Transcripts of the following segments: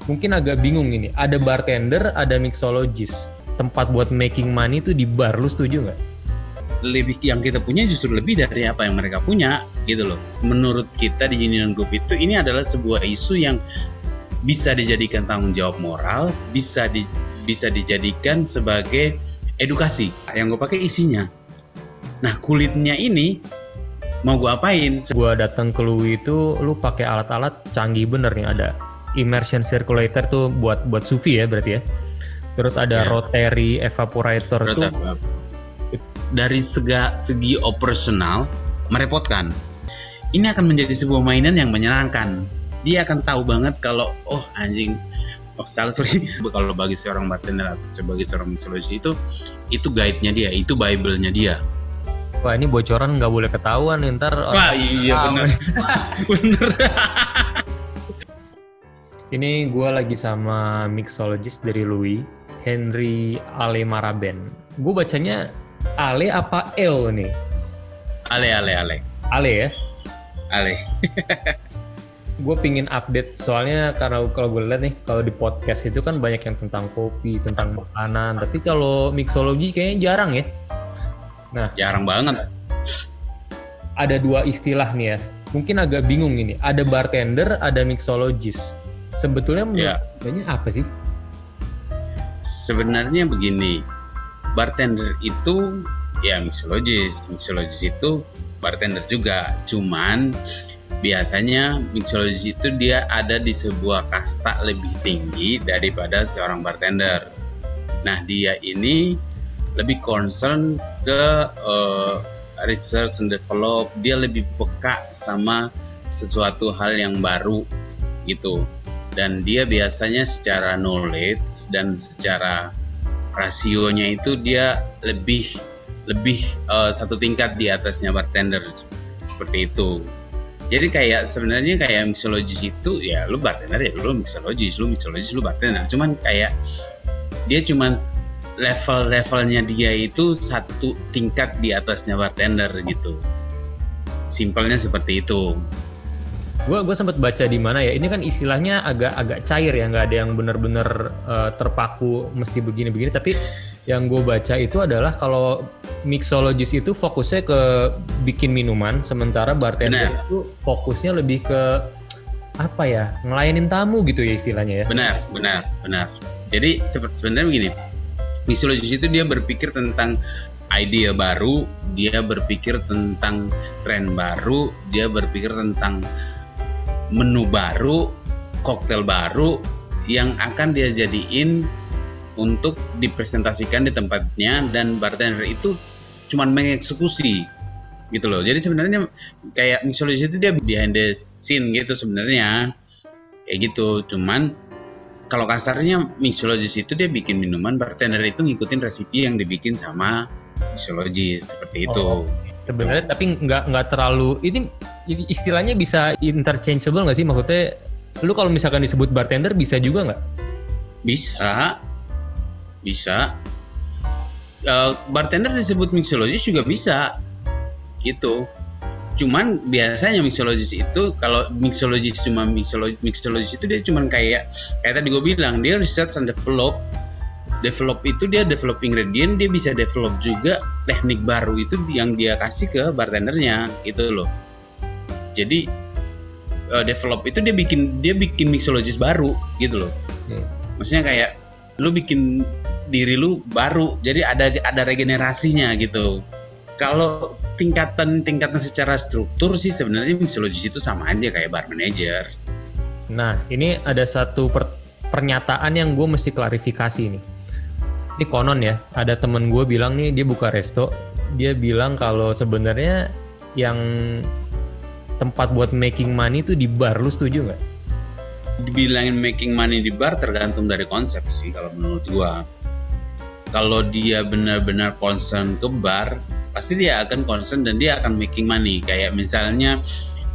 mungkin agak bingung ini. Ada bartender, ada mixologist. Tempat buat making money itu di bar, lu setuju nggak? Lebih yang kita punya justru lebih dari apa yang mereka punya gitu loh. Menurut kita di Union Group itu ini adalah sebuah isu yang bisa dijadikan tanggung jawab moral, bisa dijadikan sebagai edukasi. Yang gue pakai isinya. Nah kulitnya ini mau gue apain? Gue datang ke Louis itu, lu pakai alat-alat canggih bener nih. Ada immersion circulator tuh buat SUV ya berarti ya. Terus ada rotary evaporator tuh. Dari segi operasional merepotkan. Ini akan menjadi sebuah mainan yang menyenangkan. Dia akan tahu banget kalau kalau bagi seorang bartender atau sebagai seorang mixologist itu guide-nya dia, itu Bible-nya dia. Wah ini bocoran nggak boleh ketahuan ntar. Wah iya bener. Bener. Ini gue lagi sama mixologist dari Louis, Henry Ale Maraben. Gue bacanya Ale apa El nih? Ale. Ale ya? Ale. Gue pingin update soalnya karena kalau gue lihat nih kalau di podcast itu kan banyak yang tentang kopi, tentang makanan. Tapi kalau mixologi kayaknya jarang ya. Nah, jarang banget. Ada dua istilah nih ya. Mungkin agak bingung ini. Ada bartender, ada mixologist. Sebetulnya menurutnya apa sih? Sebenarnya begini. Bartender itu ya mixologist itu bartender juga. Cuman biasanya mixologist itu dia ada di sebuah kasta lebih tinggi daripada seorang bartender. Nah, dia ini lebih concern ke research and develop, dia lebih peka sama sesuatu hal yang baru gitu. Dan dia biasanya secara knowledge dan secara rasionya itu dia lebih satu tingkat di atasnya bartender seperti itu. Jadi sebenarnya kayak mixologist itu ya lu bartender ya lu mixologist lu bartender. Cuman kayak dia cuman levelnya dia itu satu tingkat di atasnya bartender gitu. Simpelnya seperti itu. Gue sempat baca di mana ya, ini kan istilahnya agak cair ya, nggak ada yang benar-benar terpaku mesti begini-begini. Tapi yang gue baca itu adalah kalau mixologist itu fokusnya ke bikin minuman, sementara bartender itu fokusnya lebih ke apa ya, ngelayanin tamu gitu ya istilahnya ya. Benar. Jadi sebenarnya begini, mixologist itu dia berpikir tentang ide baru, dia berpikir tentang tren baru, dia berpikir tentang menu baru, koktail baru yang akan dia jadiin untuk dipresentasikan di tempatnya, dan bartender itu cuman mengeksekusi gitu loh. Jadi sebenarnya kayak mixologist itu dia behind the scene gitu sebenarnya kayak gitu. Cuman kalau kasarnya mixologist itu dia bikin minuman, bartender itu ngikutin resipi yang dibikin sama mixologist seperti itu. Sebenarnya tapi nggak terlalu ini istilahnya bisa interchangeable nggak sih? Maksudnya lu kalau misalkan disebut bartender bisa juga nggak? Bisa. Bartender disebut mixologist juga bisa gitu. Cuman biasanya mixologist itu, kalau mixologist itu dia cuman kayak tadi gue bilang, dia research and develop itu dia develop ingredient, dia bisa develop juga teknik baru itu yang dia kasih ke bartendernya gitu loh. Jadi develop itu dia bikin mixologist baru gitu loh. Maksudnya kayak lu bikin diri lu baru, jadi ada regenerasinya gitu. Kalau tingkatan secara struktur sih sebenarnya mixologist itu sama aja kayak bar manager. Nah, ini ada satu pernyataan yang gue mesti klarifikasi nih. Ini konon ya, ada temen gue bilang nih, dia buka resto, dia bilang kalau sebenarnya yang tempat buat making money itu di bar. Lu setuju nggak? Dibilangin making money di bar tergantung dari konsep sih kalau menurut gue. Kalau dia benar-benar concern ke bar, pasti dia akan concern dan dia akan making money. Kayak misalnya,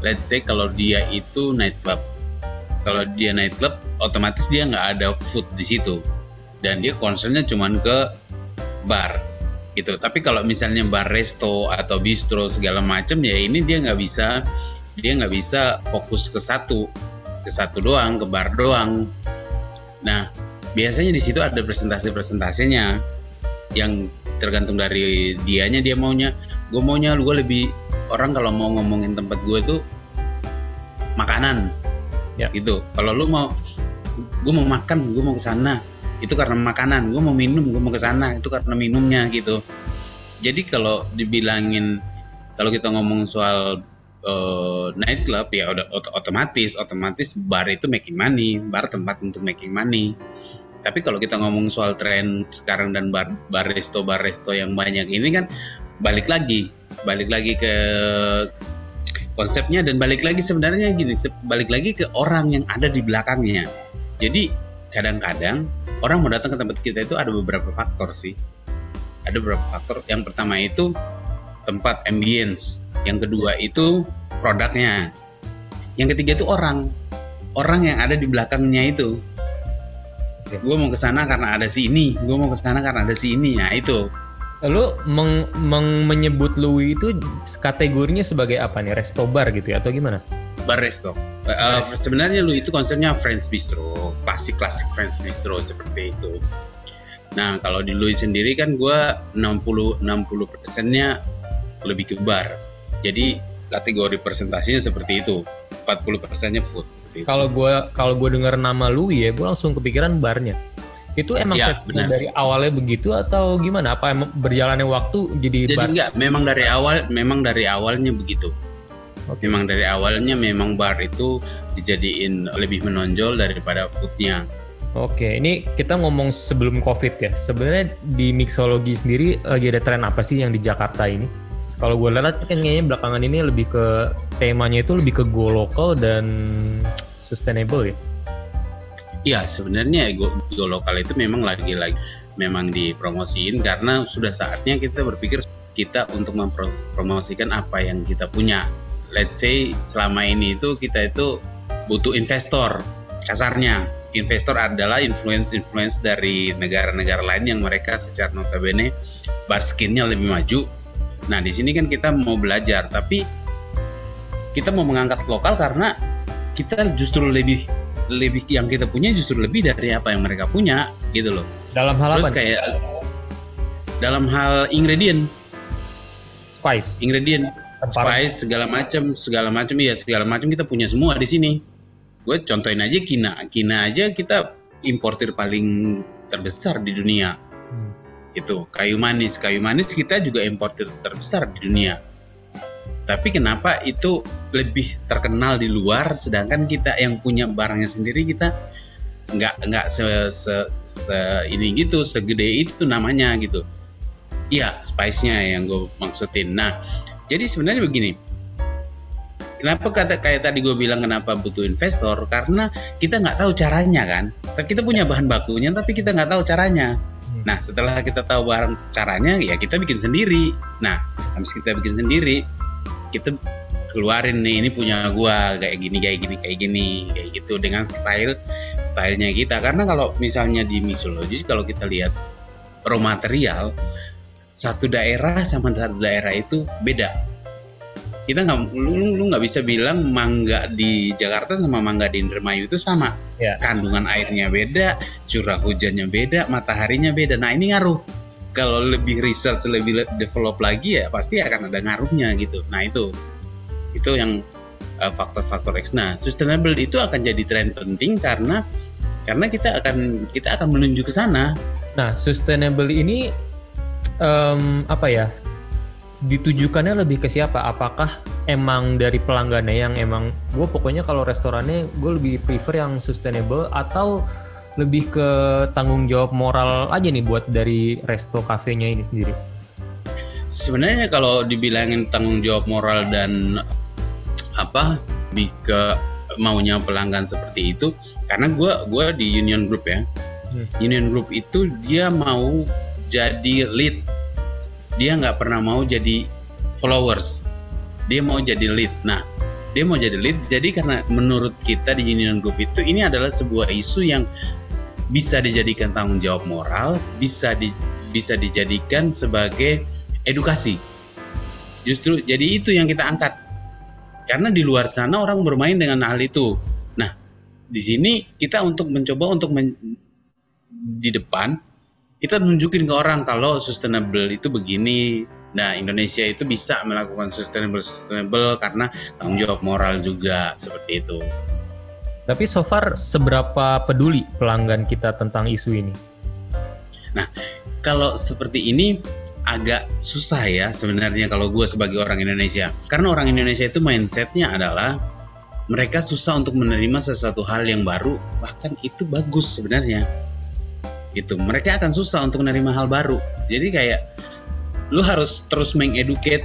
let's say kalau dia itu nightclub. Kalau dia nightclub, otomatis dia nggak ada food di situ. Dan dia concernnya cuman ke bar gitu. Tapi kalau misalnya bar resto atau bistro segala macam, ya ini dia nggak bisa fokus ke satu doang, ke bar doang Nah, biasanya di situ ada presentasi-presentasinya yang tergantung dari dianya, dia maunya, gue lebih, orang kalau mau ngomongin tempat gue tuh makanan, gitu. Kalau lu mau, gue mau makan, gue mau ke sana, itu karena makanan. Gue mau minum, gue mau ke sana, itu karena minumnya, gitu. Jadi kalau dibilangin, kalau kita ngomong soal nightclub, ya udah otomatis bar itu making money, bar tempat untuk making money. Tapi kalau kita ngomong soal tren sekarang dan bar resto yang banyak ini kan balik lagi ke konsepnya, dan balik lagi sebenarnya gini, balik lagi ke orang yang ada di belakangnya. Jadi kadang-kadang orang mau datang ke tempat kita itu ada beberapa faktor sih. Ada beberapa faktor. Yang pertama itu tempat, ambience. Yang kedua itu produknya. Yang ketiga itu orang yang ada di belakangnya itu. Gue mau ke sana karena ada si ini, gue mau ke sana karena ada si ini. Nah itu. Lalu menyebut Louis itu kategorinya sebagai apa nih? Resto bar gitu ya atau gimana? Bar resto. Sebenarnya Louis itu konsepnya French bistro, klasik French bistro seperti itu. Nah kalau di Louis sendiri kan gue 60%-nya lebih ke bar. Jadi kategori presentasinya seperti itu. 40%-nya food. Kalau gue dengar nama Louis ya, gue langsung kepikiran barnya. Itu emang dari awalnya begitu atau gimana? Apa emang berjalannya waktu jadi bar? Enggak, memang dari awalnya begitu. Okay. Memang dari awalnya memang bar itu dijadiin lebih menonjol daripada foodnya. Oke, ini kita ngomong sebelum COVID ya. Sebenarnya di mixology sendiri lagi ada tren apa sih yang di Jakarta ini? Kalau gue lihat kan kayaknya belakangan ini lebih ke temanya itu lebih ke go local dan sustainable ya. Iya, sebenarnya go lokal itu memang lagi-lagi memang dipromosiin karena sudah saatnya kita berpikir kita untuk mempromosikan apa yang kita punya. Let's say selama ini itu kita itu butuh investor. Kasarnya, investor adalah influence dari negara-negara lain yang mereka secara notabene bar scene-nya lebih maju. Nah, di sini kan kita mau belajar, tapi kita mau mengangkat lokal karena kita justru lebih yang kita punya justru lebih dari apa yang mereka punya, gitu loh. Dalam hal terus apa? Kayak dalam hal ingredient, spice, segala macam kita punya semua di sini. Gue contohin aja Kina aja kita importir paling terbesar di dunia. Itu kayu manis kita juga importir terbesar di dunia. Tapi kenapa itu lebih terkenal di luar, sedangkan kita yang punya barangnya sendiri kita nggak ini gitu, segede itu namanya gitu. Iya, spice-nya yang gue maksudin. Nah, jadi sebenarnya begini. Kenapa kayak tadi gue bilang kenapa butuh investor? Karena kita nggak tahu caranya kan. Kita punya bahan bakunya tapi kita nggak tahu caranya. Nah, setelah kita tahu barang caranya, ya kita bikin sendiri. Nah, habis kita bikin sendiri, kita keluarin nih, ini punya gua kayak gini, kayak gitu dengan stylenya kita. Karena kalau misalnya di mixology, kalau kita lihat raw material, satu daerah sama satu daerah itu beda. Kita lu nggak bisa bilang mangga di Jakarta sama mangga di Indramayu itu sama. Kandungan airnya beda, curah hujannya beda, mataharinya beda. Nah ini ngaruh. Kalau lebih research, lebih develop lagi ya pasti akan ada ngaruhnya gitu. Nah itu yang faktor-faktor X. Nah sustainable itu akan jadi tren penting karena kita akan menuju ke sana. Nah sustainable ini apa ya? Ditujukannya lebih ke siapa? Apakah emang dari pelanggannya yang emang gue pokoknya kalau restorannya gue lebih prefer yang sustainable, atau lebih ke tanggung jawab moral aja nih buat dari resto kafenya ini sendiri? Sebenarnya kalau dibilangin tanggung jawab moral dan lebih ke maunya pelanggan seperti itu, karena gue di Union Group ya. Union Group itu dia mau jadi lead. Dia nggak pernah mau jadi followers, dia mau jadi lead. Nah, dia mau jadi lead, jadi karena menurut kita di Union Group itu ini adalah sebuah isu yang bisa dijadikan tanggung jawab moral, bisa dijadikan sebagai edukasi. Justru jadi itu yang kita angkat, karena di luar sana orang bermain dengan hal itu. Nah, di sini kita untuk mencoba untuk di depan, kita nunjukin ke orang kalau sustainable itu begini. Nah, Indonesia itu bisa melakukan sustainable karena tanggung jawab moral juga, seperti itu. Tapi so far seberapa peduli pelanggan kita tentang isu ini? Nah, kalau seperti ini agak susah ya sebenarnya kalau gue sebagai orang Indonesia. Karena orang Indonesia itu mindsetnya adalah mereka susah untuk menerima sesuatu hal yang baru, bahkan itu bagus sebenarnya. Gitu. Mereka akan susah untuk menerima hal baru. Jadi kayak lu harus terus mengeducate,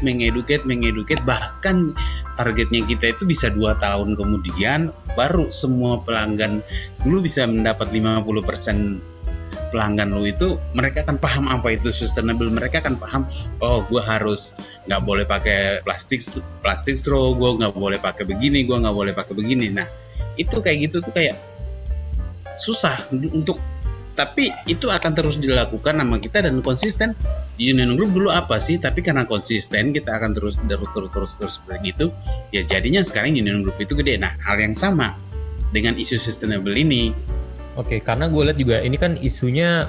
bahkan targetnya kita itu bisa 2 tahun kemudian baru semua pelanggan lu bisa mendapat 50% pelanggan lu itu mereka akan paham apa itu sustainable. Mereka akan paham, oh gue harus nggak boleh pakai plastik straw, gue nggak boleh pakai begini, gue nggak boleh pakai begini. Nah itu kayak gitu tuh kayak susah untuk, tapi itu akan terus dilakukan sama kita dan konsisten. Union Group dulu apa sih, tapi karena konsisten kita akan terus begitu ya, jadinya sekarang Union Group itu gede. Nah hal yang sama dengan isu sustainable ini. Oke, karena gue lihat juga ini kan isunya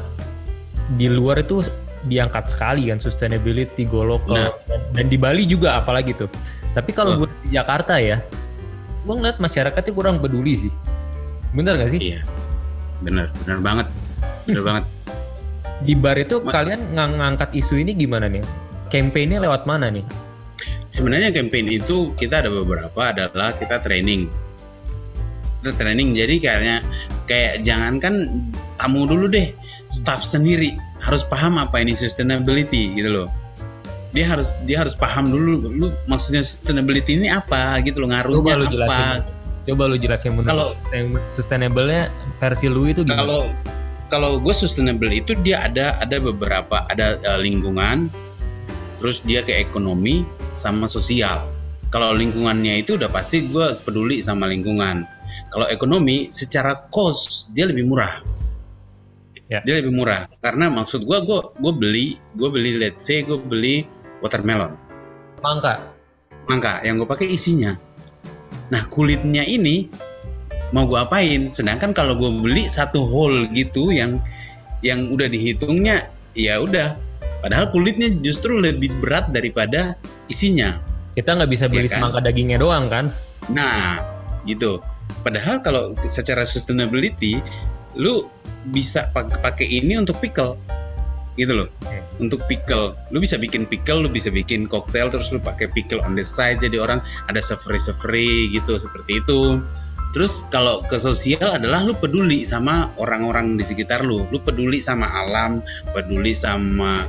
di luar itu diangkat sekali kan, sustainability, go local, dan di Bali juga apalagi tuh. Tapi kalau gue di Jakarta ya, gue ngeliat masyarakatnya kurang peduli sih. Bener gak sih? Iya, bener banget. Di bar itu kalian ngangkat isu ini gimana nih? Campaign-nya lewat mana nih? Sebenarnya campaign itu kita ada beberapa, adalah kita training. Jadi kayak jangankan tamu dulu deh, staff sendiri harus paham apa ini sustainability gitu loh. Dia harus paham dulu, lu maksudnya sustainability ini apa gitu loh, ngaruhnya apa. Coba lu jelasin kalau yang sustainable-nya versi lu itu gimana? Kalau gue sustainable itu dia ada beberapa, ada lingkungan, terus dia ke ekonomi sama sosial. Kalau lingkungannya itu udah pasti gue peduli sama lingkungan. Kalau ekonomi secara cost dia lebih murah. Ya. Dia lebih murah karena maksud gue beli let's say gue beli watermelon. Mangga yang gue pakai isinya. Nah kulitnya ini mau gue apain? Sedangkan kalau gue beli satu whole gitu yang udah dihitungnya, ya udah. Padahal kulitnya justru lebih berat daripada isinya. Kita nggak bisa beli semangka dagingnya doang kan? Nah, gitu. Padahal kalau secara sustainability, lu bisa pakai ini untuk pickle, gitu loh. Untuk pickle, lu bisa bikin pickle, lu bisa bikin koktail, terus lu pakai pickle on the side. Jadi orang ada savory gitu, seperti itu. Terus kalau ke sosial adalah lu peduli sama orang-orang di sekitar lu peduli sama alam, peduli sama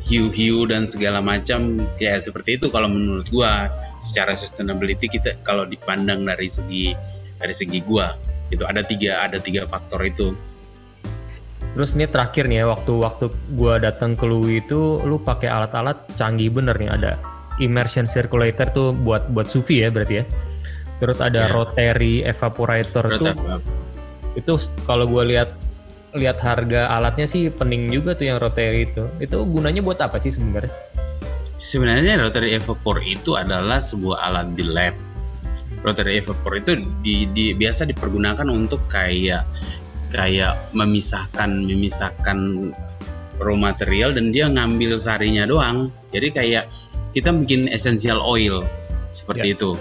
hiu-hiu dan segala macam, ya seperti itu. Kalau menurut gua secara sustainability kita kalau dipandang dari segi gua itu ada tiga faktor itu. Terus ini terakhir nih ya, waktu gua datang ke lu itu lu pakai alat-alat canggih bener nih, ada immersion circulator tuh buat sufi ya berarti ya. Terus ada rotary evaporator itu kalau gue lihat harga alatnya sih pening juga tuh yang rotary itu. Itu gunanya buat apa sih sebenarnya? Sebenarnya rotary evapor itu adalah sebuah alat di lab. Rotary evapor itu biasa dipergunakan untuk kayak memisahkan raw material dan dia ngambil sarinya doang. Jadi kayak kita bikin essential oil seperti itu.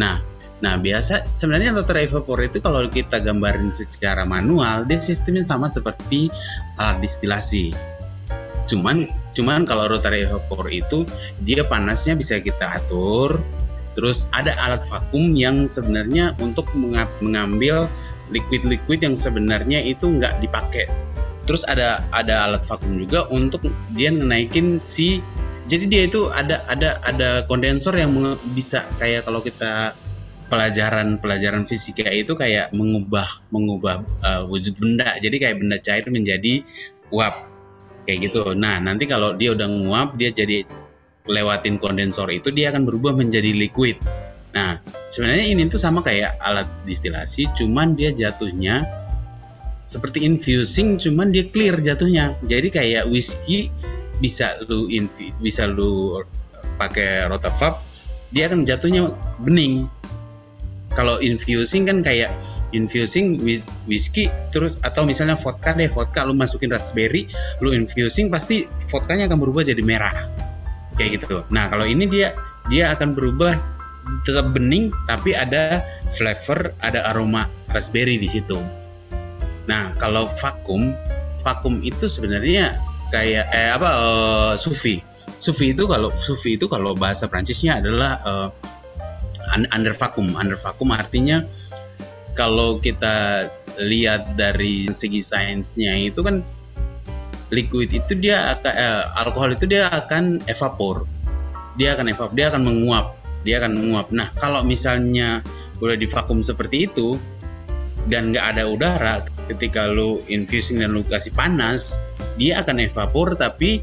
Nah biasa sebenarnya rotary evapor itu kalau kita gambarin secara manual dia sistemnya sama seperti alat distilasi. Cuman kalau rotary evapor itu dia panasnya bisa kita atur. Terus ada alat vakum yang sebenarnya untuk mengambil liquid yang sebenarnya itu nggak dipakai. Terus ada alat vakum juga untuk dia menaikin jadi dia itu ada kondensor yang bisa kayak kalau kita pelajaran fisika itu kayak mengubah wujud benda, jadi kayak benda cair menjadi uap kayak gitu. Nah nanti kalau dia udah nguap, dia jadi lewatin kondensor itu dia akan berubah menjadi liquid. Nah sebenarnya ini tuh sama kayak alat distilasi, cuman dia jatuhnya seperti infusing, cuman dia clear jatuhnya. Jadi kayak whisky bisa lu pakai rotavap, dia akan jatuhnya bening. Kalau infusing kan kayak infusing whiskey terus, atau misalnya vodka lu masukin raspberry, lu infusing, pasti vodkanya akan berubah jadi merah kayak gitu. Nah kalau ini dia akan berubah tetap bening tapi ada flavor, ada aroma raspberry di situ. Nah kalau vakum itu sebenarnya kayak sous vide itu kalau bahasa Prancisnya adalah under vacuum artinya kalau kita lihat dari segi sainsnya itu kan liquid itu dia akan alkohol itu dia akan evapor, dia akan menguap. Nah kalau misalnya udah divakum seperti itu dan nggak ada udara, ketika lu infusing dan lu kasih panas, dia akan evapor tapi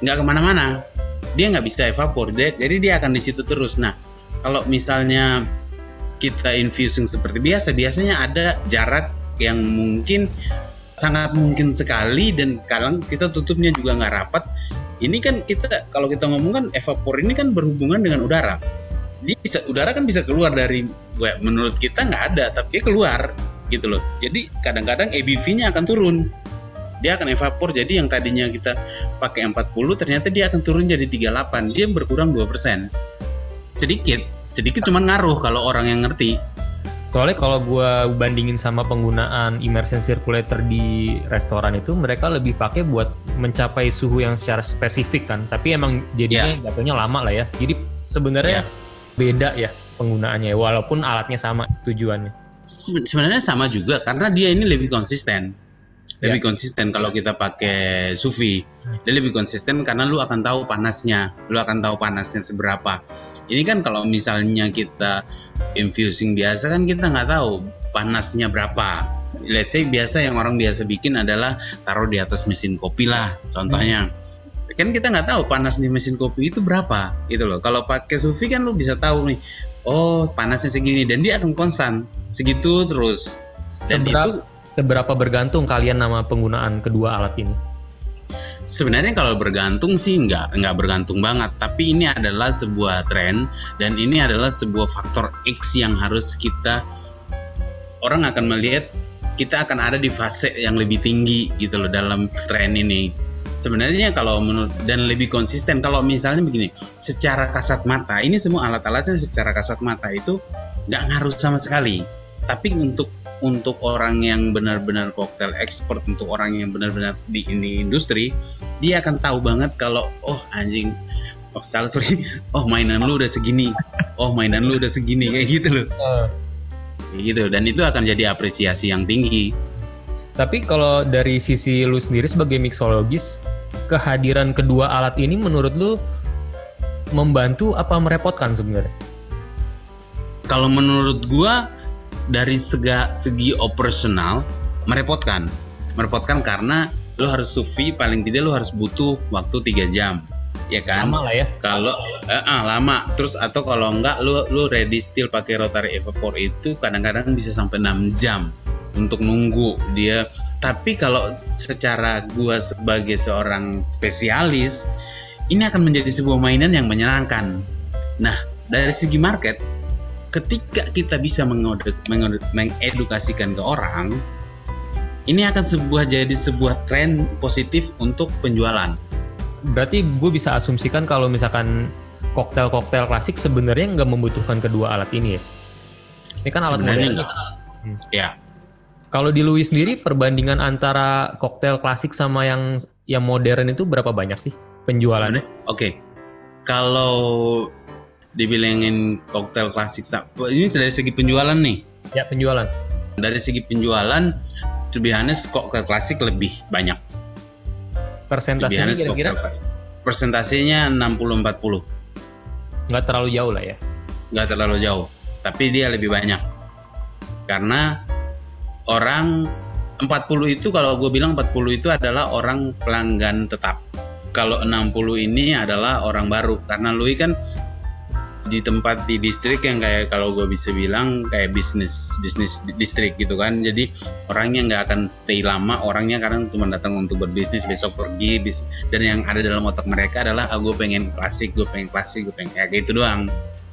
nggak kemana-mana, dia nggak bisa evapor, jadi dia akan di situ terus. Nah kalau misalnya kita infusing seperti biasanya ada jarak yang sangat mungkin sekali, dan kadang kita tutupnya juga nggak rapat. Ini kan kalau kita ngomong kan evapor ini kan berhubungan dengan udara. Udara kan bisa keluar dari, menurut kita nggak ada, tapi keluar gitu loh. Jadi kadang-kadang ABV-nya akan turun, dia akan evapor. Jadi yang tadinya kita pakai 40 ternyata dia akan turun jadi 38, dia berkurang 2%. Sedikit cuman ngaruh kalau orang yang ngerti. Soalnya kalau gue bandingin sama penggunaan immersion circulator di restoran itu, mereka lebih pakai buat mencapai suhu yang secara spesifik kan, tapi emang jadinya jatuhnya lama lah ya. Jadi sebenarnya beda ya penggunaannya, walaupun alatnya sama tujuannya. Sebenarnya sama juga karena dia ini lebih konsisten. Konsisten kalau kita pakai sous vide. Dia lebih konsisten karena lu akan tahu panasnya seberapa. Ini kan kalau misalnya kita infusing biasa kan kita nggak tahu panasnya berapa. Let's say biasa yang orang biasa bikin adalah taruh di atas mesin kopi lah contohnya. Kan kita nggak tahu panas di mesin kopi itu berapa gitu loh. Kalau pakai sous vide kan lu bisa tahu nih, oh panasnya segini, dan dia akan konstan segitu terus. Dan seberapa bergantung kalian nama penggunaan kedua alat ini? Sebenarnya kalau bergantung sih nggak bergantung banget, tapi ini adalah sebuah tren dan ini adalah sebuah faktor X yang harus orang akan melihat kita akan ada di fase yang lebih tinggi gitu loh dalam tren ini. Sebenarnya kalau menurut, dan lebih konsisten kalau misalnya begini, secara kasat mata ini semua alat-alatnya secara kasat mata itu nggak ngaruh sama sekali, tapi untuk orang yang benar-benar koktail expert, untuk orang yang benar-benar di industri, dia akan tahu banget kalau mainan lu udah segini, kayak gitu loh. Kayak gitu, dan itu akan jadi apresiasi yang tinggi. Tapi kalau dari sisi lu sendiri sebagai mixologis, kehadiran kedua alat ini menurut lu membantu apa merepotkan sebenarnya? Kalau menurut gua dari segi operasional merepotkan karena lu harus sous vide, paling tidak lu harus butuh waktu 3 jam, ya kan? Lama lah ya. Kalau lama, terus atau kalau enggak lu ready still pakai rotary evapor itu kadang-kadang bisa sampai 6 jam untuk nunggu dia. Tapi kalau secara gua sebagai seorang spesialis, ini akan menjadi sebuah mainan yang menyenangkan. Nah, dari segi market, ketika kita bisa mengedukasikan ke orang, ini akan jadi sebuah tren positif untuk penjualan. Berarti gue bisa asumsikan kalau misalkan koktail klasik sebenarnya nggak membutuhkan kedua alat ini ya? Ini kan alat modern. Ya. Kalau di Louis sendiri perbandingan antara koktail klasik sama yang modern itu berapa banyak sih penjualannya? Oke. Kalau dibilangin koktail klasik, ini dari segi penjualan nih. Ya, penjualan. Dari segi penjualan, to be honest, koktail klasik lebih banyak. Persentasenya kira-kira? Persentasenya 60-40. Nggak terlalu jauh lah ya? Nggak terlalu jauh, tapi dia lebih banyak. Karena orang 40 itu, kalau gue bilang 40 itu adalah orang pelanggan tetap. Kalau 60 ini adalah orang baru. Karena Louis kan di tempat di distrik yang kayak, kalau gue bisa bilang kayak bisnis distrik gitu kan. Jadi orangnya nggak akan stay lama, orangnya kadang cuma datang untuk berbisnis, besok pergi, dan yang ada dalam otak mereka adalah gue pengen klasik, gue pengen kayak gitu doang.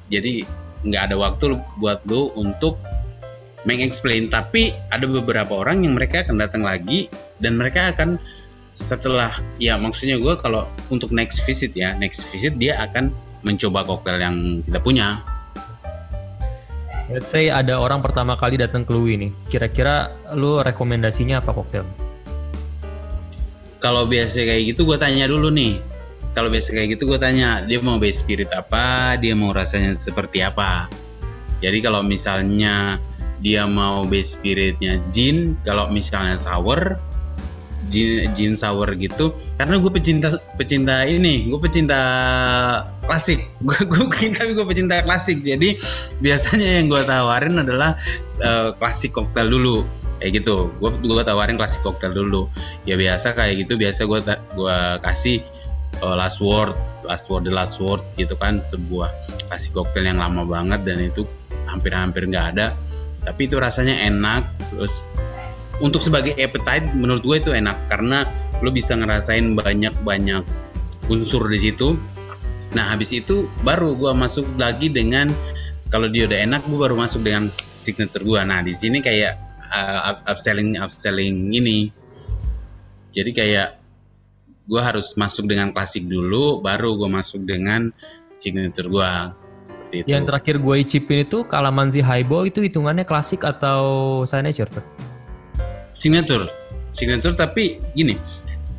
Jadi nggak ada waktu buat lu untuk explain, tapi ada beberapa orang yang mereka akan datang lagi dan mereka akan setelah, ya maksudnya gue kalau untuk next visit dia akan mencoba koktail yang kita punya. Let's say ada orang pertama kali datang ke Louis nih, kira-kira lu rekomendasinya apa koktail? Kalau biasa kayak gitu gue tanya dulu nih. Kalau biasa kayak gitu gue tanya dia mau base spirit apa, dia mau rasanya seperti apa. Jadi kalau misalnya dia mau base spiritnya gin, kalau misalnya sour, gin sour gitu. Karena gue pecinta klasik. Gue pecinta klasik. Jadi biasanya yang gue tawarin adalah klasik koktail dulu. Kayak gitu. Gue tawarin klasik koktail dulu. Ya biasa kayak gitu. Biasa gue kasih last word gitu kan, sebuah klasik koktail yang lama banget dan itu hampir nggak ada. Tapi itu rasanya enak. Terus untuk sebagai appetite menurut gue itu enak karena lo bisa ngerasain banyak unsur di situ. Nah habis itu baru gue masuk lagi dengan, kalau dia udah enak gue baru masuk dengan signature gue. Nah di sini kayak upselling ini. Jadi kayak gue harus masuk dengan klasik dulu, baru gue masuk dengan signature gue. Seperti itu. Yang terakhir gue icipin itu Calamansi Highball, itu hitungannya klasik atau signature tuh? Signature tapi gini.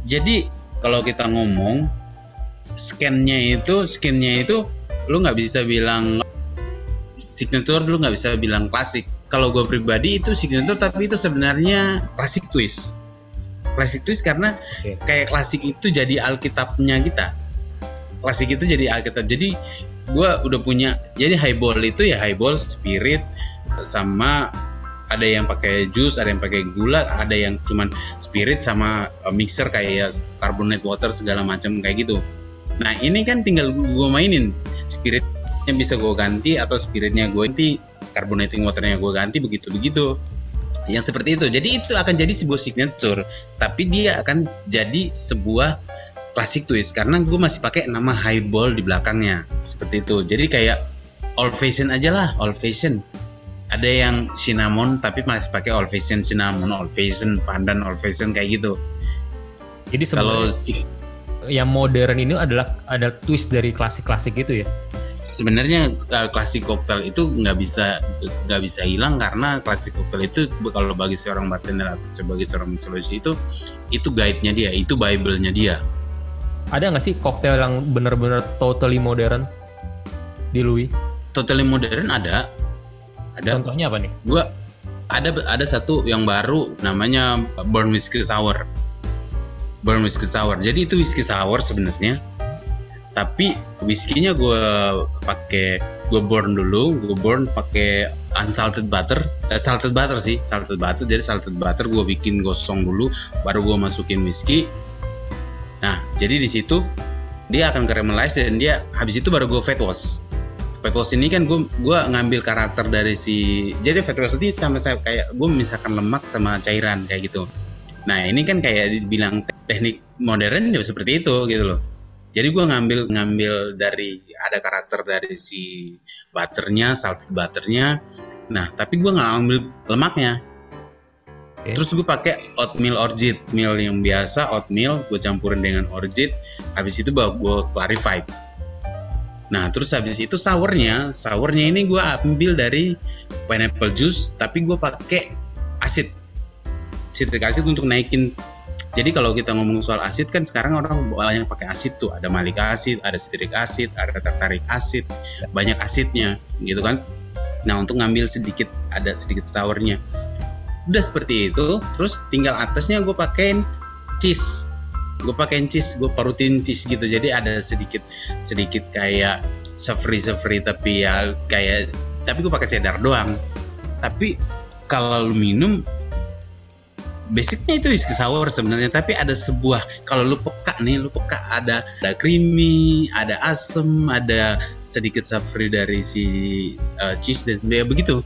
Jadi kalau kita ngomong skinnya itu lu nggak bisa bilang signature, lu nggak bisa bilang klasik. Kalau gue pribadi itu signature, tapi itu sebenarnya klasik twist karena kayak klasik itu jadi alkitabnya kita. Klasik itu jadi alkitab. Jadi gue udah punya, jadi highball itu ya highball spirit, sama ada yang pakai jus, ada yang pakai gula, ada yang cuman spirit sama mixer kayak carbonate water segala macam kayak gitu. Nah ini kan tinggal gue mainin, spiritnya bisa gue ganti atau spiritnya gue ganti, carbonating waternya gue ganti, begitu yang seperti itu. Jadi itu akan jadi sebuah signature, tapi dia akan jadi sebuah classic twist karena gue masih pakai nama highball di belakangnya, seperti itu. Jadi kayak old fashion aja lah, old fashion. Ada yang cinnamon tapi masih pakai old fashion cinnamon, old fashion pandan, old fashion kayak gitu. Jadi kalau yang modern ini adalah ada twist dari klasik gitu ya. Sebenarnya klasik koktail itu nggak bisa hilang karena klasik koktail itu kalau bagi seorang bartender atau sebagai seorang mixologist itu guide-nya dia, itu bible-nya dia. Ada nggak sih koktail yang benar-benar totally modern di Louis? Totally modern ada. Contohnya apa nih? Gua ada satu yang baru namanya Burn Whiskey Sour. Jadi itu whiskey sour sebenarnya. Tapi whiskey-nya gue burn pakai unsalted butter. Salted butter. Jadi salted butter gue bikin gosong dulu, baru gue masukin whiskey. Nah, jadi di situ dia akan caramelize dan dia habis itu baru gue fat wash. Fat wash ini kan gue ngambil karakter dari jadi fat wash ini sama saya kayak gue memisahkan lemak sama cairan kayak gitu. Nah, ini kan kayak dibilang teknik modern ya seperti itu gitu loh. Jadi gue ngambil dari ada karakter dari si butternya, salted butternya. Nah, tapi gue nggak ambil lemaknya. Terus gue pakai oatmeal orgeat, meal yang biasa oatmeal gue campurin dengan orgeat. Habis itu gue clarified. Nah, terus habis itu sournya ini gue ambil dari pineapple juice, tapi gue pakai citric acid untuk naikin. Jadi kalau kita ngomong soal asid kan sekarang orang banyak pakai asid tuh, ada malic acid, ada citric acid, ada tartaric acid, banyak asidnya gitu kan. Nah, untuk ngambil ada sedikit sournya. Udah seperti itu, terus tinggal atasnya gue pakein cheese. Gue parutin cheese gitu. Jadi ada sedikit kayak savory tapi ya tapi gue pakai cheddar doang. Tapi kalau lu minum basicnya itu whiskey sour sebenarnya, tapi ada kalau lu peka ada creamy, ada asam, ada sedikit savory dari si cheese dan ya begitu.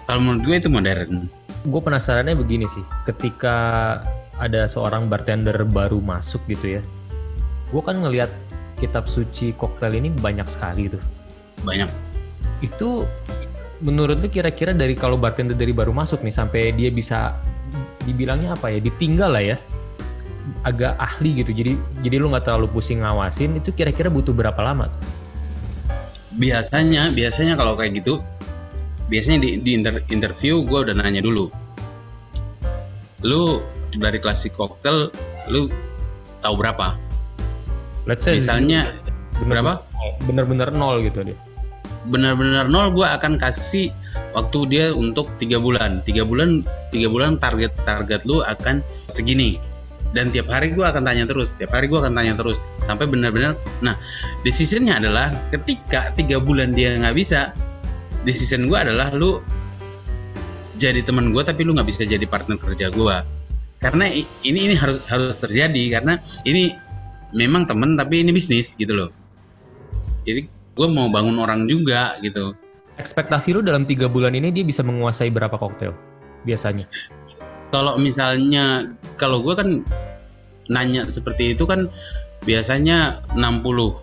Kalau menurut gue itu modern. Gue penasarannya begini sih, ketika ada seorang bartender baru masuk gitu ya, gue kan ngelihat kitab suci koktail ini banyak sekali tuh. Banyak. Itu menurut lu kira-kira dari kalau bartender dari baru masuk nih sampai dia bisa dibilangnya apa ya, ditinggal lah ya, agak ahli gitu, jadi lu nggak terlalu pusing ngawasin, itu kira-kira butuh berapa lama? Biasanya kalau kayak gitu, biasanya di interview gue udah nanya dulu, lu dari klasik koktel lu tahu berapa? Let's say misalnya berapa? Bener-bener nol gitu dia. Benar-benar nol, gue akan kasih waktu dia untuk 3 bulan. 3 bulan target lu akan segini. Dan tiap hari gue akan tanya terus, sampai benar-benar. Nah, decisionnya adalah ketika 3 bulan dia nggak bisa, decision gue adalah lu jadi teman gue tapi lu nggak bisa jadi partner kerja gue. Karena ini harus terjadi, karena ini memang teman tapi ini bisnis gitu loh. Jadi gue mau bangun orang juga gitu. Ekspektasi lu dalam 3 bulan ini dia bisa menguasai berapa koktail biasanya? Kalau misalnya, kalau gue kan nanya seperti itu kan biasanya 60.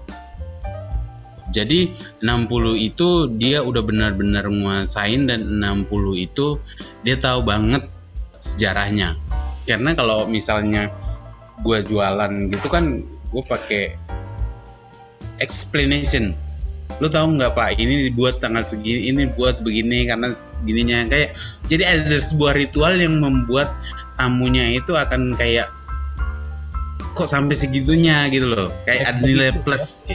Jadi 60 itu dia udah benar-benar menguasain, dan 60 itu dia tahu banget sejarahnya. Karena kalau misalnya gue jualan gitu kan gue pakai explanation. Lu tahu nggak Pak, ini dibuat tanggal segini, ini buat begini karena gininya, kayak jadi ada sebuah ritual yang membuat tamunya itu akan kayak kok sampai segitunya gitu loh, kayak ada nilai plus.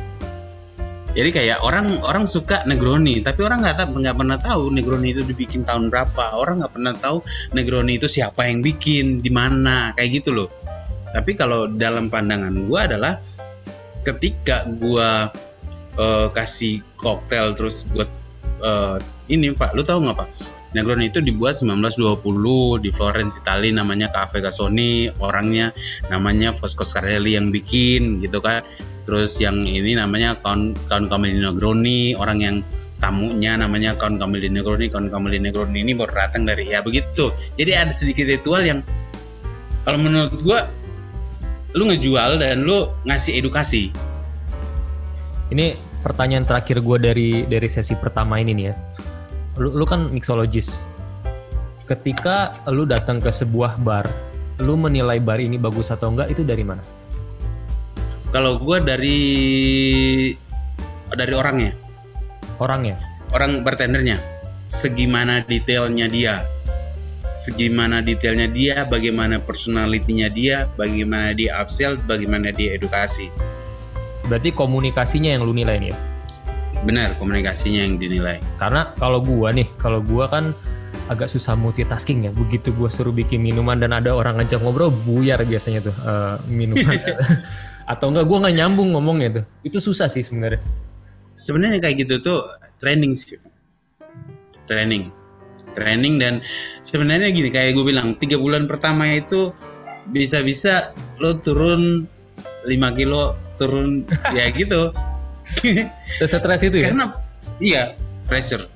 Jadi kayak orang suka Negroni, tapi orang nggak pernah tahu Negroni itu dibikin tahun berapa, orang nggak pernah tahu Negroni itu siapa yang bikin, di mana, kayak gitu loh. Tapi kalau dalam pandangan gue adalah ketika gue kasih koktel terus buat ini Pak, lu tahu nggak Pak, Negroni itu dibuat 1920 di Florence, Italia, namanya Cafe Casoni, orangnya namanya Fosco Scarelli yang bikin gitu kan. Terus yang ini namanya Count Camillo Negroni, orang yang tamunya namanya Count Camillo Negroni. Count Camillo Negroni ini baru datang dari, ya begitu. Jadi ada sedikit ritual yang kalau menurut gua lu ngejual dan lu ngasih edukasi. Ini pertanyaan terakhir gue dari sesi pertama ini nih ya. Lu kan mixologist. Ketika lu datang ke sebuah bar, lu menilai bar ini bagus atau enggak itu dari mana? Kalau gue dari orangnya. Orang bartendernya. Segimana detailnya dia, bagaimana personalitinya dia, bagaimana dia upsell, bagaimana dia edukasi. Berarti komunikasinya yang lu nilai nih ya? Benar, komunikasinya yang dinilai. Karena kalau gua kan agak susah multitasking ya. Begitu gua suruh bikin minuman dan ada orang ngajak ngobrol, buyar biasanya tuh minuman. Atau enggak gua nggak nyambung ngomongnya tuh. Itu susah sih sebenarnya. Sebenarnya kayak gitu tuh training dan sebenarnya gini, kayak gue bilang 3 bulan pertama itu bisa-bisa lo turun 5 kilo, turun ya gitu. Stres itu ya? Karena iya, pressure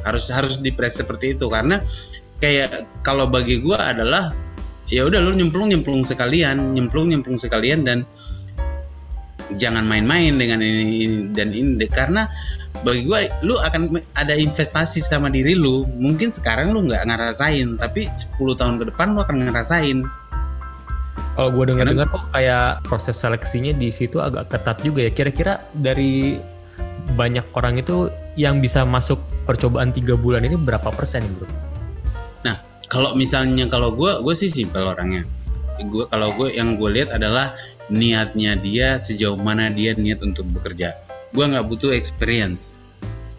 harus di press seperti itu. Karena kayak kalau bagi gue adalah ya udah lu nyemplung sekalian dan jangan main-main dengan ini dan ini, karena bagi gue lu akan ada investasi sama diri lu. Mungkin sekarang lu nggak ngerasain, tapi 10 tahun ke depan lu akan ngerasain. Kalau gue dengar kok kayak proses seleksinya di situ agak ketat juga ya. Kira-kira dari banyak orang itu yang bisa masuk percobaan 3 bulan ini berapa persen bro? Nah, kalau misalnya kalau gue sih simpel orangnya. Kalau gue yang gue lihat adalah niatnya dia, sejauh mana dia niat untuk bekerja. Gue nggak butuh experience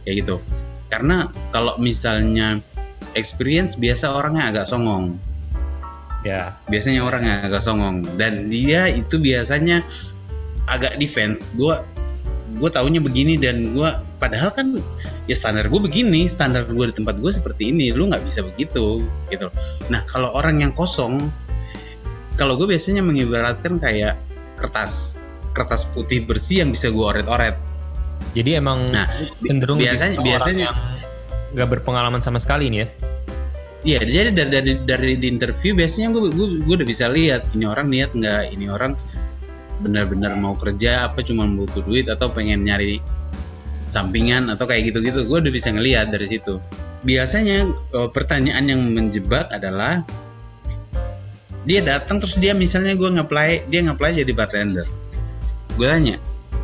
kayak gitu. Karena kalau misalnya experience, biasa orangnya agak songong. Ya. Biasanya orangnya agak songong dan dia itu biasanya agak defense. Gue taunya begini dan gue padahal kan ya standar gue begini, standar gue di tempat gue seperti ini, lu nggak bisa begitu gitu. Nah kalau orang yang kosong, kalau gue biasanya mengibaratkan kayak kertas putih bersih yang bisa gue oret-oret. Jadi emang cenderung biasanya yang nggak berpengalaman sama sekali nih ya? Iya, jadi dari di interview biasanya gue udah bisa lihat ini orang niat nggak, ini orang benar-benar mau kerja apa cuma butuh duit atau pengen nyari sampingan atau kayak gitu-gitu, gue udah bisa ngelihat dari situ. Biasanya pertanyaan yang menjebak adalah dia datang terus dia misalnya dia nge-apply jadi bartender. Gue tanya,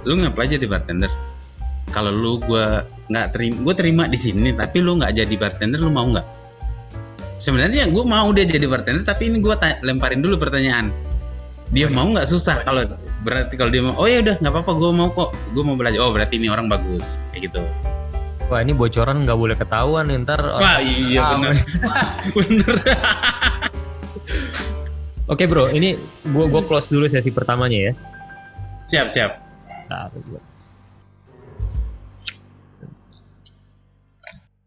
lu nge-apply jadi bartender? Kalau lu gue terima di sini, tapi lu nggak jadi bartender, lu mau nggak? Sebenarnya gue mau dia jadi bartender, tapi ini gue lemparin dulu pertanyaan. Dia mau nggak susah. Kalau dia mau, oh ya udah nggak apa-apa, gue mau kok, gue mau belajar. Oh berarti ini orang bagus, kayak gitu. Wah ini bocoran nggak boleh ketahuan ntar. Wah iya benar. Bener. Oke bro, ini gue close dulu sesi pertamanya ya. Siap. Nah,